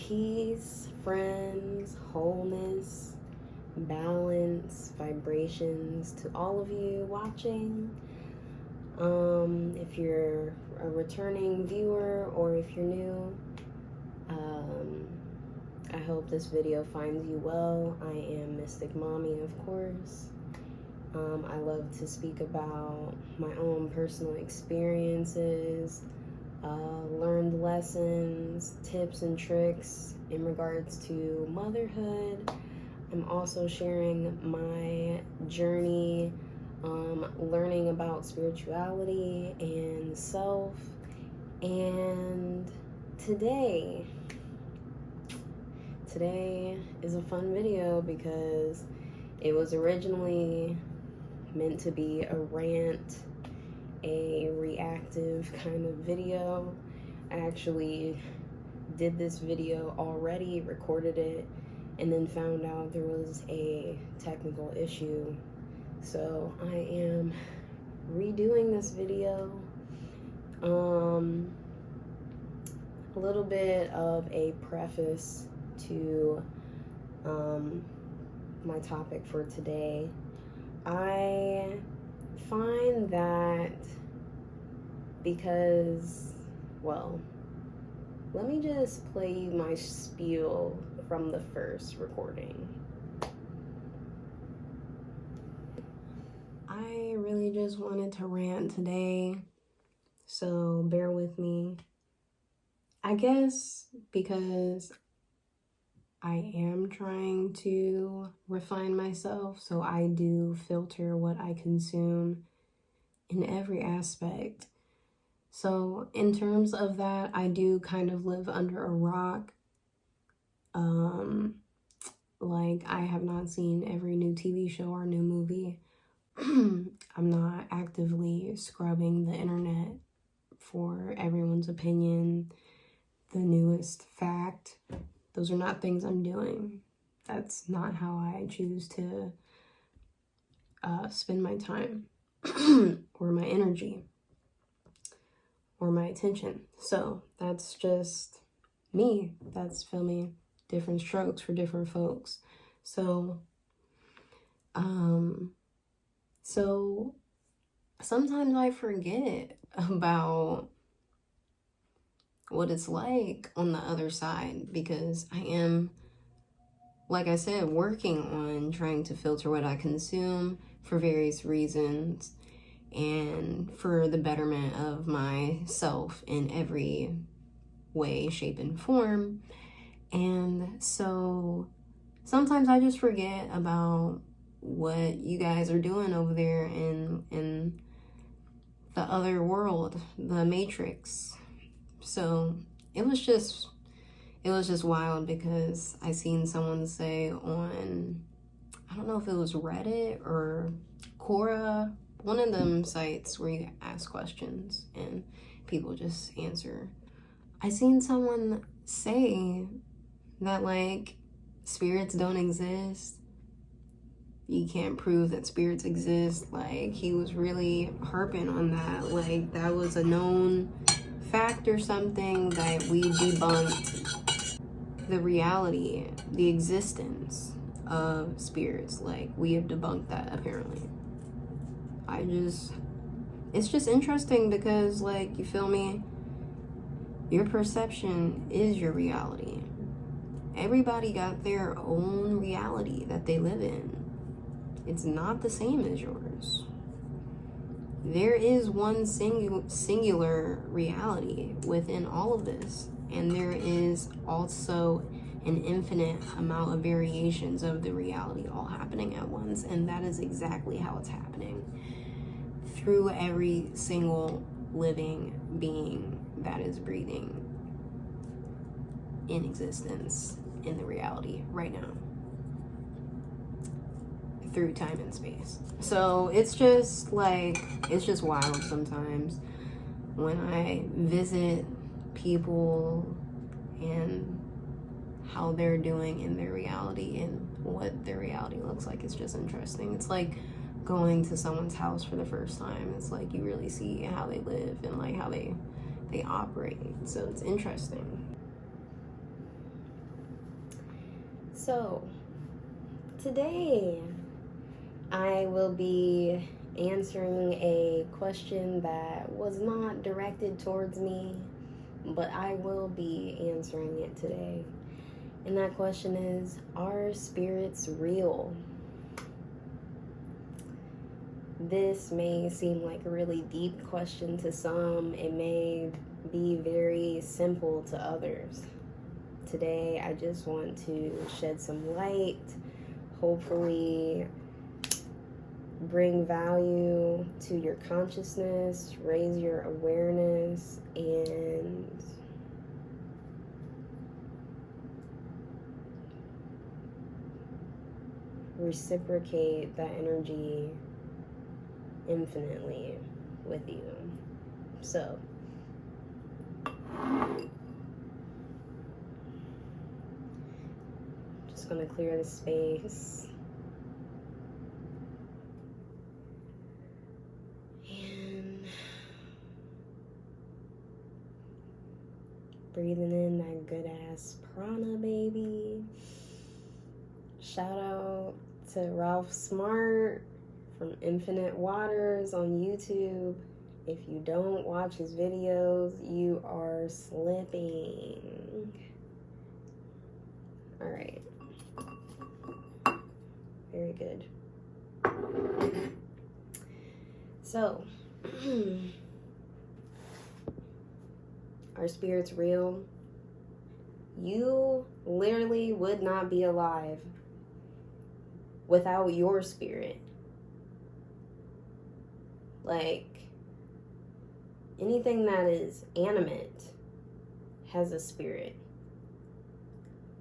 Peace, friends, wholeness, balance, vibrations to all of you watching. If you're a returning viewer or if you're new, I hope this video finds you well. I am Mystic Mommy, of course. I love to speak about my own personal experiences, learned lessons, tips and tricks in regards to motherhood. I'm also sharing my journey, learning about spirituality and self. And today is a fun video because it was originally meant to be a rant, a reactive kind of video. I actually did this video already, recorded it, and then found out there was a technical issue. So I am redoing this video. A little bit of a preface to my topic for today. I find that because, well, let me just play you my spiel from the first recording. I really just wanted to rant today, so bear with me. I guess because I am trying to refine myself, so I do filter what I consume in every aspect. So in terms of that, I do kind of live under a rock. Like, I have not seen every new TV show or new movie. I'm not actively scrubbing the internet for everyone's opinion, the newest fact. Those are not things I'm doing. That's not how I choose to spend my time or my energy or my attention. So that's just me. That's filming different strokes for different folks. So sometimes I forget about what it's like on the other side, because I am, like I said, working on trying to filter what I consume for various reasons and for the betterment of myself in every way, shape, and form. And so sometimes I just forget about what you guys are doing over there in the other world, the Matrix. So it was just wild, because I seen someone say on, I don't know if it was Reddit or Quora, one of them sites where you ask questions and people just answer. I seen someone say that, like, spirits don't exist. You can't prove that spirits exist. Like, he was really harping on that. Like, that was a known fact or something, that we debunked the reality, the existence of spirits. Like, we have debunked that, apparently. It's just interesting because, like, you feel me? Your perception is your reality. Everybody got their own reality that they live in. It's not the same as yours. There is one singular reality within all of this, and there is also an infinite amount of variations of the reality all happening at once, and that is exactly how it's happening through every single living being that is breathing in existence in the reality right now, through time and space. So it's just wild sometimes when I visit people and how they're doing in their reality and what their reality looks like. It's just interesting. It's like going to someone's house for the first time. It's like you really see how they live and like how they operate. So it's interesting. So, today I will be answering a question that was not directed towards me, but I will be answering it today. And that question is, are spirits real? This may seem like a really deep question to some. It may be very simple to others. Today, I just want to shed some light, hopefully bring value to your consciousness, raise your awareness, and reciprocate that energy infinitely with you. So, just going to clear the space. And breathing in that good ass prana, baby. Shout out to Ralph Smart from Infinite Waters on YouTube. If you don't watch his videos, you are slipping. All right. Very good. So, are spirits real? You literally would not be alive without your spirit. Like, anything that is animate has a spirit.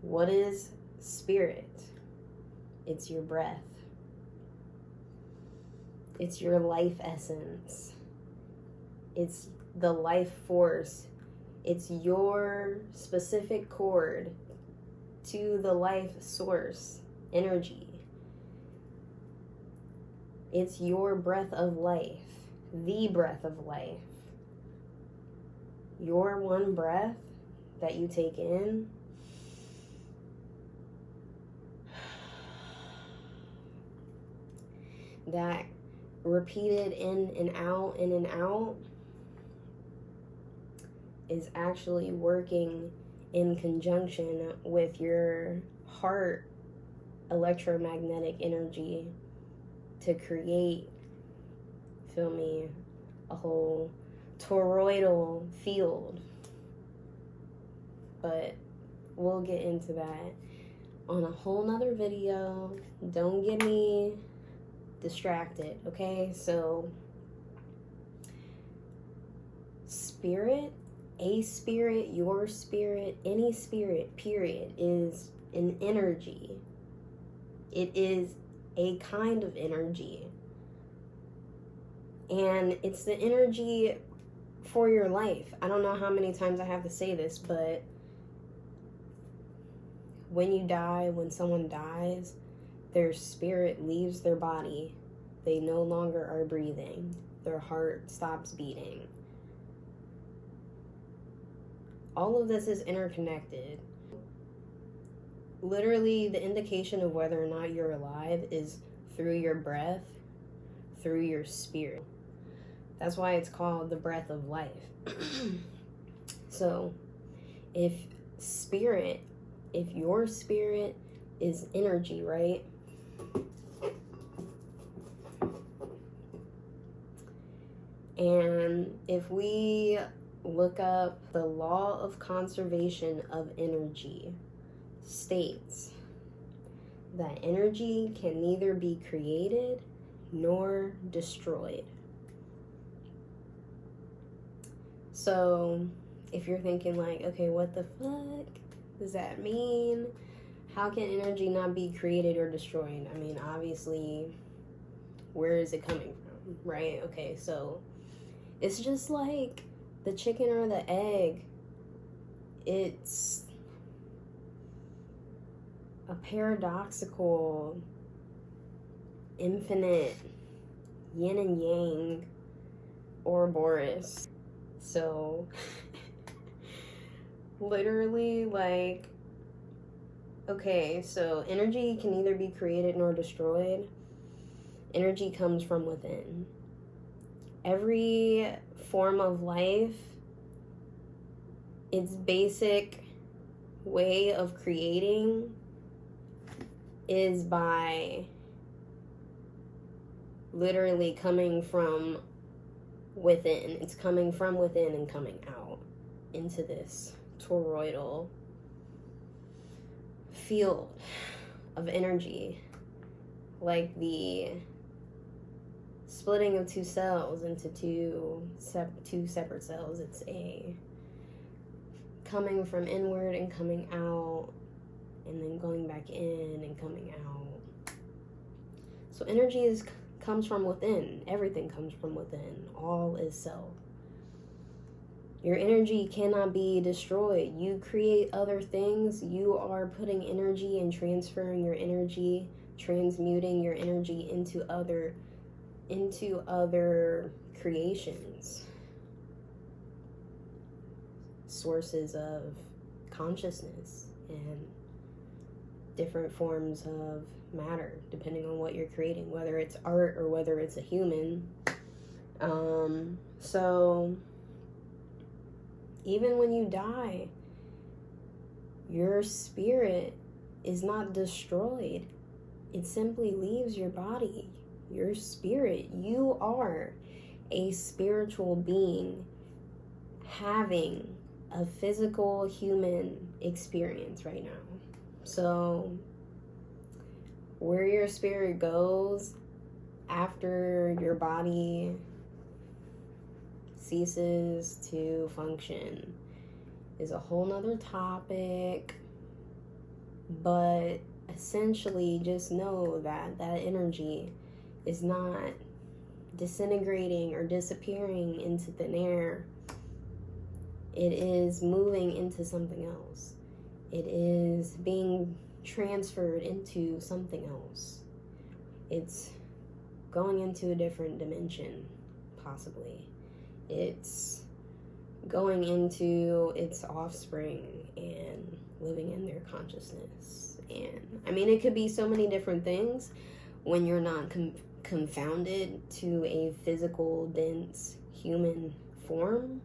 What is spirit? It's your breath. It's your life essence. It's the life force. It's your specific cord to the life source energy. It's your breath of life, the breath of life. Your one breath that you take in, that repeated in and out, is actually working in conjunction with your heart electromagnetic energy to create, feel me, a whole toroidal field. But we'll get into that on a whole nother video. Don't get me distracted, okay? So, spirit, a spirit, your spirit, any spirit, period, is an energy. It is a kind of energy. And it's the energy for your life. I don't know how many times I have to say this, but when you die, when someone dies, their spirit leaves their body. They no longer are breathing. Their heart stops beating. All of this is interconnected. Literally, the indication of whether or not you're alive is through your breath, through your spirit. That's why it's called the breath of life. So, if your spirit is energy, right? And if we look up the law of conservation of energy, states that energy can neither be created nor destroyed. So if you're thinking like, okay, what the fuck does that mean? How can energy not be created or destroyed? I mean, obviously, where is it coming from, right? Okay, so it's just like the chicken or the egg. It's a paradoxical, infinite yin and yang Ouroboros. So literally, like, Okay, so energy can neither be created nor destroyed. Energy comes from within. Every form of life, its basic way of creating is by literally coming from within. It's coming from within and coming out into this toroidal field of energy, like the splitting of two cells into two separate cells. It's a coming from inward and coming out, and then going back in and coming out. So energy comes from within. Everything comes from within. All is self. Your energy cannot be destroyed. You create other things. You are putting energy and transferring your energy, transmuting your energy into other creations, sources of consciousness and different forms of matter, depending on what you're creating, whether it's art or whether it's a human. So even when you die, your spirit is not destroyed. It simply leaves your body. Your spirit, you are a spiritual being having a physical human experience right now. So where your spirit goes after your body ceases to function is a whole nother topic, but essentially just know that that energy is not disintegrating or disappearing into thin air. It is moving into something else. It is being transferred into something else. It's going into a different dimension, possibly. It's going into its offspring and living in their consciousness. And I mean, it could be so many different things when you're not confounded to a physical, dense human form.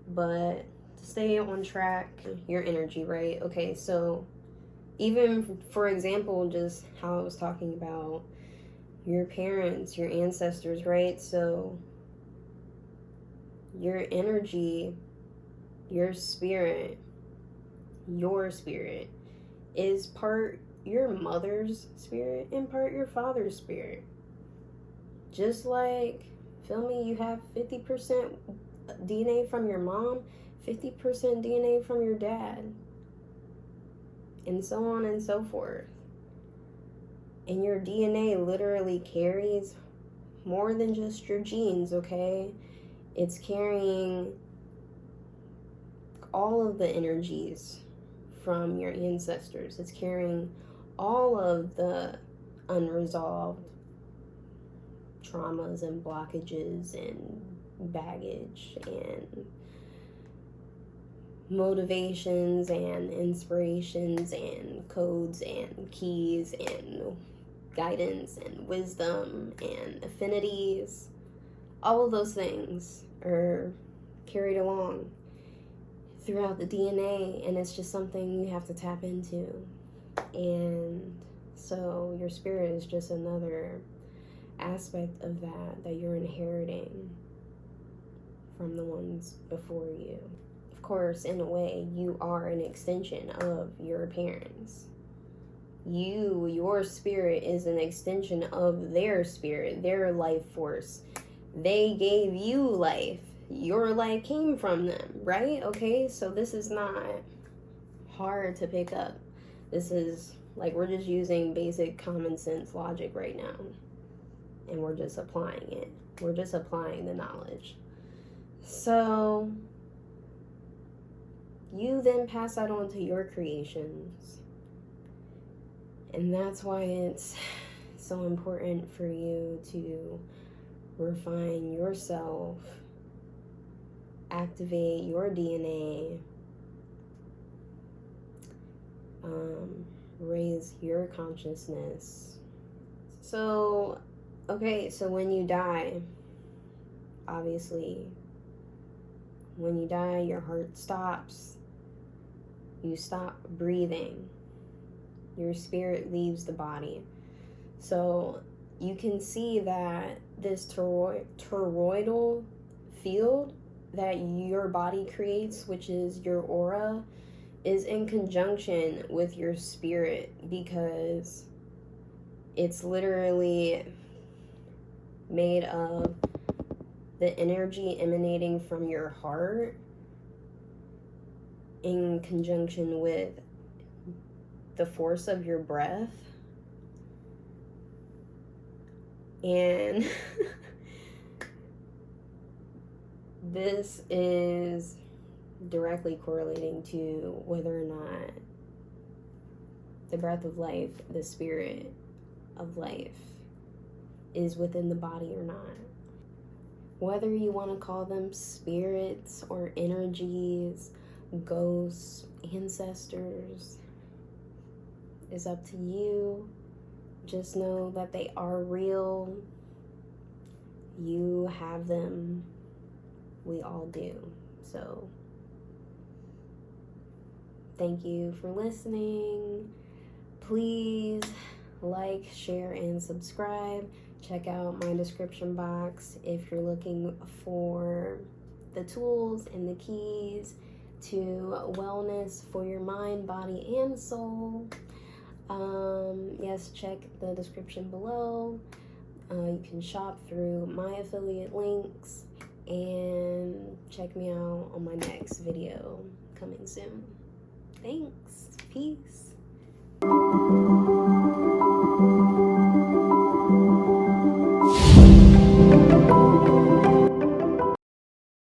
But to stay on track, your energy, right? Okay, so even, for example, just how I was talking about your parents, your ancestors, right? So your energy, your spirit is part your mother's spirit and part your father's spirit. Just like, feel me, you have 50% DNA from your mom, 50% DNA from your dad, and so on and so forth. And your DNA literally carries more than just your genes, okay? It's carrying all of the energies from your ancestors. It's carrying all of the unresolved traumas and blockages and baggage and motivations and inspirations and codes and keys and guidance and wisdom and affinities. All of those things are carried along throughout the DNA, and it's just something you have to tap into. And so your spirit is just another aspect of that you're inheriting from the ones before you. Of course, in a way, you are an extension of your parents. Your spirit is an extension of their spirit, their life force. They gave you life. Your life came from them, right? Okay, so this is not hard to pick up. This is like, we're just using basic common sense logic right now. And we're just applying it. We're just applying the knowledge. So you then pass that on to your creations. And that's why it's so important for you to refine yourself, activate your DNA, raise your consciousness. So, okay, so when you die, obviously, when you die, your heart stops. You stop breathing. Your spirit leaves the body. So you can see that this toroidal field that your body creates, which is your aura, is in conjunction with your spirit, because it's literally made of the energy emanating from your heart in conjunction with the force of your breath. And this is directly correlating to whether or not the breath of life, the spirit of life, is within the body or not. Whether you want to call them spirits or energies, ghosts, ancestors, is up to you. Just know that they are real. You have them. We all do. So, thank you for listening. Please like, share, and subscribe. Check out my description box if you're looking for the tools and the keys to wellness for your mind, body, and soul. Yes, check the description below. You can shop through my affiliate links, and check me out on my next video coming soon. Thanks. Peace.